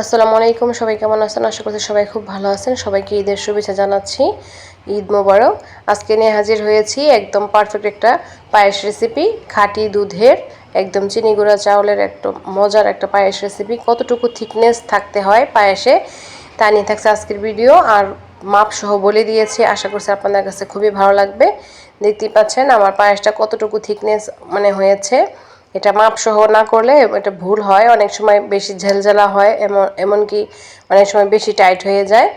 আসসালামু আলাইকুম, সবাই কেমন আছেন? আশা করছি সবাই খুব ভালো আছেন। সবাইকে ঈদের শুভেচ্ছা জানাচ্ছি। ঈদ মোবারক। আজকে নিয়ে হাজির হয়েছি একদম পারফেক্ট একটা পায়েস রেসিপি, খাঁটি দুধের একদম চিনি গুঁড়া চাউলের একটা মজার একটা পায়েস রেসিপি। কতটুকু থিকনেস থাকতে হয় পায়েসে তা নিয়ে থাকছে আজকের ভিডিও, আর মাপ সহ বলে দিয়েছি। আশা করছি আপনাদের কাছে খুবই ভালো লাগবে। দেখতেই পাচ্ছেন আমার পায়েসটা কতটুকু থিকনেস হয়েছে। এটা মাপসহ না করলে এটা ভুল হয়, অনেক সময় বেশি ঝালঝালা হয়, এমনকি অনেক সময় বেশি টাইট হয়ে যায়।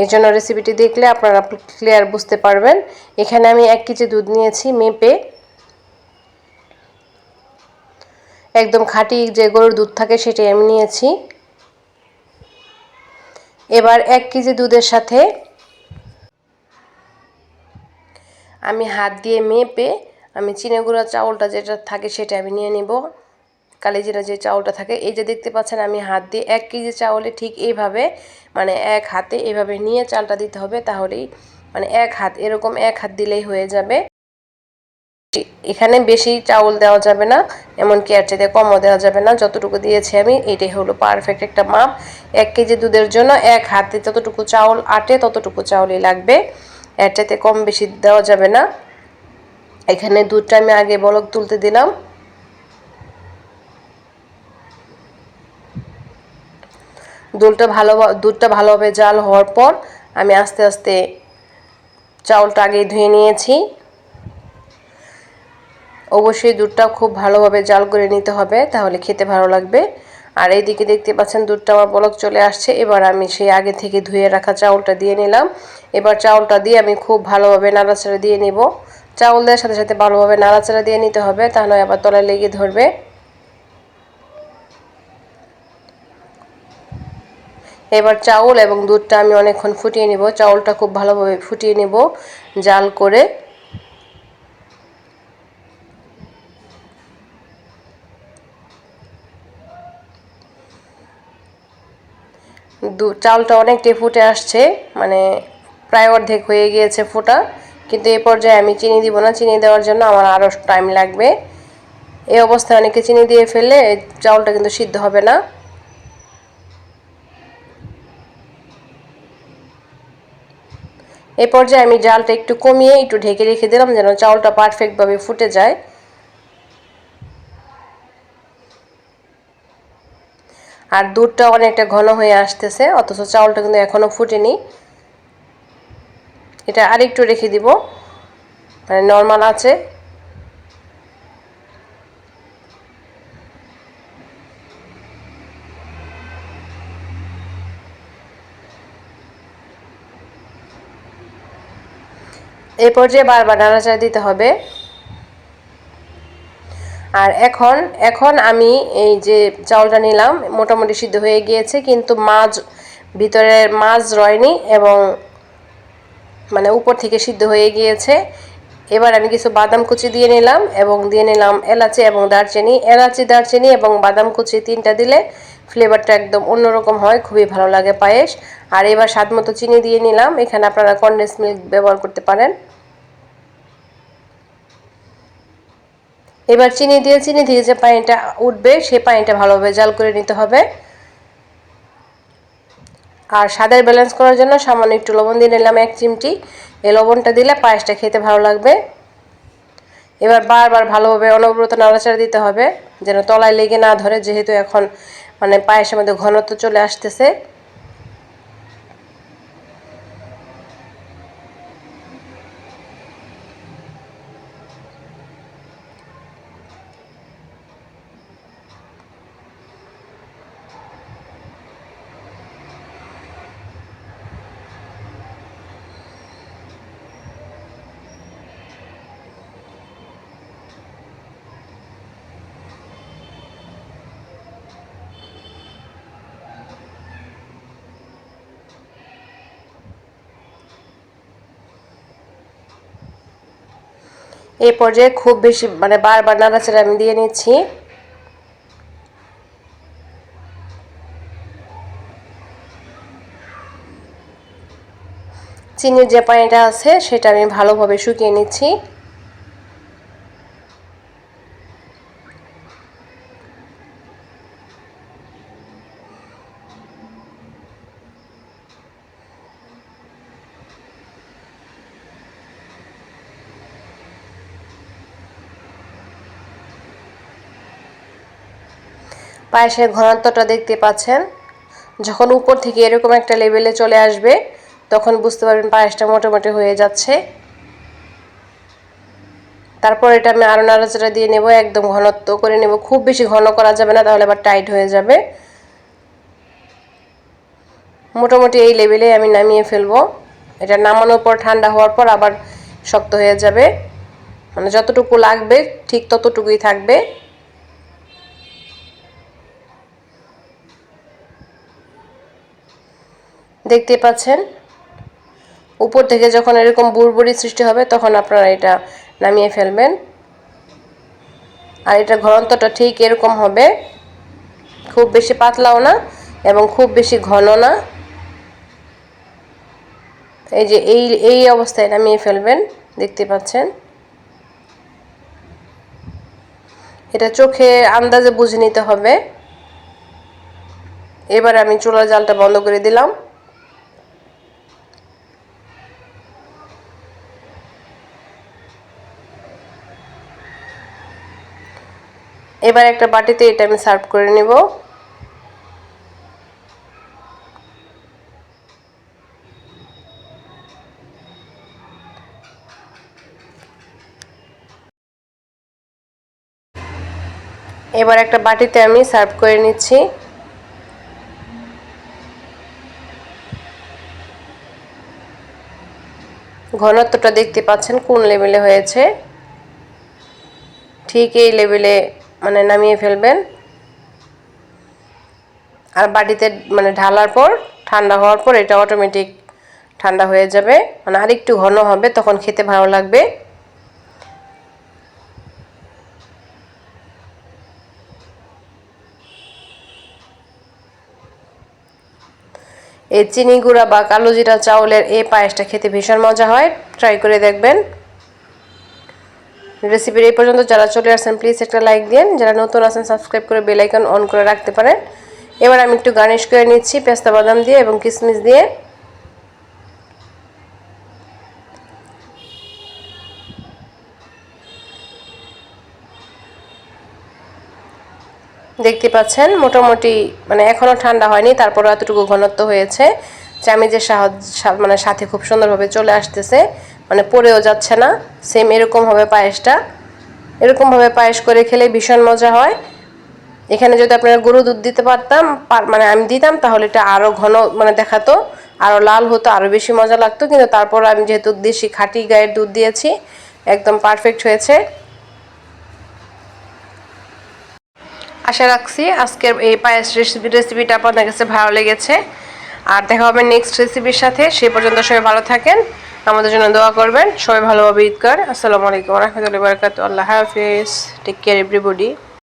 এই জন্য রেসিপিটি দেখলে আপনারা ক্লিয়ার বুঝতে পারবেন। এখানে আমি 1 কেজি দুধ নিয়েছি মেপে, একদম খাঁটি যে গরুর দুধ থাকে সেটাই আমি নিয়েছি। এবার 1 কেজি দুধের সাথে আমি হাত দিয়ে মেপে আমি চিনি গুঁড়া চাউলটা যেটা থাকে সেটা আমি নিয়ে নিব। কালিজিরা যে চাউলটা থাকে, এই যে দেখতে পাচ্ছেন আমি হাত দিয়ে 1 কেজি চাউলে ঠিক এইভাবে এক হাতে এভাবে নিয়ে চালটা দিতে হবে, তাহলেই এক হাত, এরকম এক হাত দিলেই হয়ে যাবে। এখানে বেশি চাউল দেওয়া যাবে না, এমনকি এর চাইতে কমও দেওয়া যাবে না। যতটুকু দিয়েছি আমি এটাই হলো পারফেক্ট একটা মাপ। 1 কেজি দুধের জন্য এক হাতে যতটুকু চাউল আটে ততটুকু চাউলই লাগবে, এর চাইতে কম বেশি দেওয়া যাবে না। এখানে দুধটা আমি আগে বলক তুলতে দিলাম। দুধটা ভালোভাবে জাল হওয়ার পর আমি আস্তে আস্তে চাউলটা আগে ধুয়ে নিয়েছি। অবশ্যই দুধটা খুব ভালোভাবে জাল করে নিতে হবে, তাহলে খেতে ভালো লাগবে। আর এইদিকে দেখতে পাচ্ছেন দুধটা আমার বলক চলে আসছে। এবার আমি সেই আগে থেকে ধুয়ে রাখা চাউলটা দিয়ে নিলাম। এবার চাউলটা দিয়ে আমি খুব ভালোভাবে নাড়াচাড়া দিয়ে নিব। চাউল দেওয়ার সাথে সাথে ভালোভাবে নাড়াচাড়া দিয়ে নিতে হবে, তা নয় আবার তলায় লেগে ধরবে। এবার চাউল এবং দুধটা আমি অনেকক্ষণ ফুটিয়ে নিব। চাউলটা খুব ভালোভাবে ফুটিয়ে নিব জাল করে। চাউলটা অনেকটাই ফুটে আসছে, প্রায় অর্ধেক হয়ে গিয়েছে ফোটা। কিন্তু এই পর্যায়ে আমি চিনি দিব না, চিনি দেওয়ার জন্য আমার আরও টাইম লাগবে। এই অবস্থায় অনেকে চিনি দিয়ে ফেললে চাউলটা কিন্তু সিদ্ধ হবে না। এই পর্যায়ে আমি জালটা একটু কমিয়ে একটু ঢেকে রেখে দিলাম, যেন চাউলটা পারফেক্টভাবে ফুটে যায়। আর দুধটা অনেকটা ঘন হয়ে আসতেছে, অথচ চাউলটা কিন্তু এখনও ফুটেনি। এটা আরেকটু রেখে দিব, নর্মাল আছে। এই পর্যায়ে বারবার নাড়াচাড়া দিতে হবে। আর এখন এখন আমি এই যে চাউলটা নিলাম মোটামুটি সিদ্ধ হয়ে গিয়েছে, কিন্তু ভিতরের মাঝ রয়নি এবং উপর থেকে সিদ্ধ হয়ে গিয়েছে। এবার আমি কিছু বাদাম কুচি দিয়ে নিলাম এবং দিয়ে নিলাম এলাচি এবং দারচিনি। এলাচি, দারচিনি এবং বাদাম কুচি তিনটা দিলে ফ্লেভারটা একদম অন্যরকম হয়, খুবই ভালো লাগে পায়েস। আর এবার স্বাদ মতো চিনি দিয়ে নিলাম, এখানে আপনারা কনডেন্স মিল্ক ব্যবহার করতে পারেন। এবার চিনি থেকে যে পানিটা উঠবে সেই পানিটা ভালোভাবে জাল করে নিতে হবে। আর স্বাদের ব্যালেন্স করার জন্য সামান্য একটু লবণ দিয়ে নিলাম 1 চিমটি। এই লবণটা দিলে পায়েসটা খেতে ভালো লাগবে। এবার বারবার ভালোভাবে অনবরত নাড়াচাড়া দিতে হবে, যেন তলায় লেগে না ধরে, যেহেতু এখন পায়েসের মধ্যে ঘনত্ব চলে আসতেছে। এই পর্যায়ে খুব বেশি বারবার নাড়াচাড়া আমি দিয়ে নিচ্ছি। চিনির যে পানিটা আছে সেটা আমি ভালোভাবে শুকিয়ে নিচ্ছি। পায়েসের ঘনত্বটা দেখতে পাচ্ছেন, যখন উপর থেকে এরকম একটা লেভেলে চলে আসবে তখন বুঝতে পারবেন পায়েসটা মোটামুটি হয়ে যাচ্ছে। তারপর এটা আমি আরও নাড়াচাড়া দিয়ে নেব, একদম ঘনত্ব করে নেব, খুব বেশি ঘন করা যাবে না, তাহলে আবার টাইট হয়ে যাবে। মোটামুটি এই লেভেলে আমি নামিয়ে ফেলবো। এটা নামানোর পর ঠান্ডা হওয়ার পর আবার শক্ত হয়ে যাবে, মানে যতটুকু লাগবে ঠিক ততটুকুই থাকবে। দেখতে পাচ্ছেন উপর থেকে যখন এরকম বুড়বুড়ি সৃষ্টি হবে তখন আপনারা এটা নামিয়ে ফেলবেন। আর এটা ঘনত্বটা ঠিক এরকম হবে, খুব বেশি পাতলাও না এবং খুব বেশি ঘন না। এই যে এই অবস্থায় নামিয়ে ফেলবেন, দেখতে পাচ্ছেন। এটা চোখে আন্দাজে বুঝে নিতে হবে। এবার আমি চুলার জালটা বন্ধ করে দিলাম। এবার একটা বাটিতে এটা আমি সার্ভ করে নেব। এবার একটা বাটিতে আমি সার্ভ করে নিচ্ছি। ঘনত্বটা দেখতে পাচ্ছেন কোন লেভেলে হয়েছে, ঠিক এই লেভেলে মানে নামিয়ে ফেলবেন। আর বাটিতে মানে ঢালার পর ঠান্ডা হওয়ার পর এটা অটোমেটিক ঠান্ডা হয়ে যাবে, মানে আর একটু ঘন হবে, তখন খেতে ভালো লাগবে। এই চিনি গুঁড়া বা কালো জিরা চাউলের এই পায়েসটা খেতে ভীষণ মজা হয়, ট্রাই করে দেখবেন। রেসিপির এই পর্যন্ত যারা চলে আসছেন প্লিজ একটা লাইক দিন, যারা নতুন আছেন সাবস্ক্রাইব করে বেল আইকন অন করে রাখতে পারেন। এবার আমি একটু গার্নিশ করে নিচ্ছি পেস্তা বাদাম দিয়ে এবং কিশমিশ দিয়ে। দেখতে পাচ্ছেন মোটামুটি মানে এখনও ঠান্ডা হয়নি, তারপর এতটুকু ঘনত্ব হয়েছে। চামিচের মানে সাথে খুব সুন্দরভাবে চলে আসতেছে, মানে পড়েও যাচ্ছে না। সেম এরকম হবে পায়েসটা, এরকমভাবে পায়েস করে খেলে ভীষণ মজা হয়। এখানে যদি আপনারা গরু দুধ দিতে পারতাম, মানে আমি দিতাম, তাহলে এটা আরও ঘন মানে দেখাতো, আরও লাল হতো, আরও বেশি মজা লাগতো। কিন্তু তারপর আমি যেহেতু দেশি খাঁটি গায়ের দুধ দিয়েছি, একদম পারফেক্ট হয়েছে। আশা রাখছি আজকের এই পায়েস রেসিপিটা আপনাদের কাছে ভালো লেগেছে। আর দেখা হবে নেক্সট রেসিপির সাথে। সে পর্যন্ত সবাই ভালো থাকেন, আমাদের জন্য দোয়া করবেন। সবাই ভালোভাবে ঈদ কর। আসসালামু আলাইকুম ওয়া রাহমাতুল্লাহি ওয়া বারাকাতুহু। আল্লাহ হাফেজ। Take care everybody.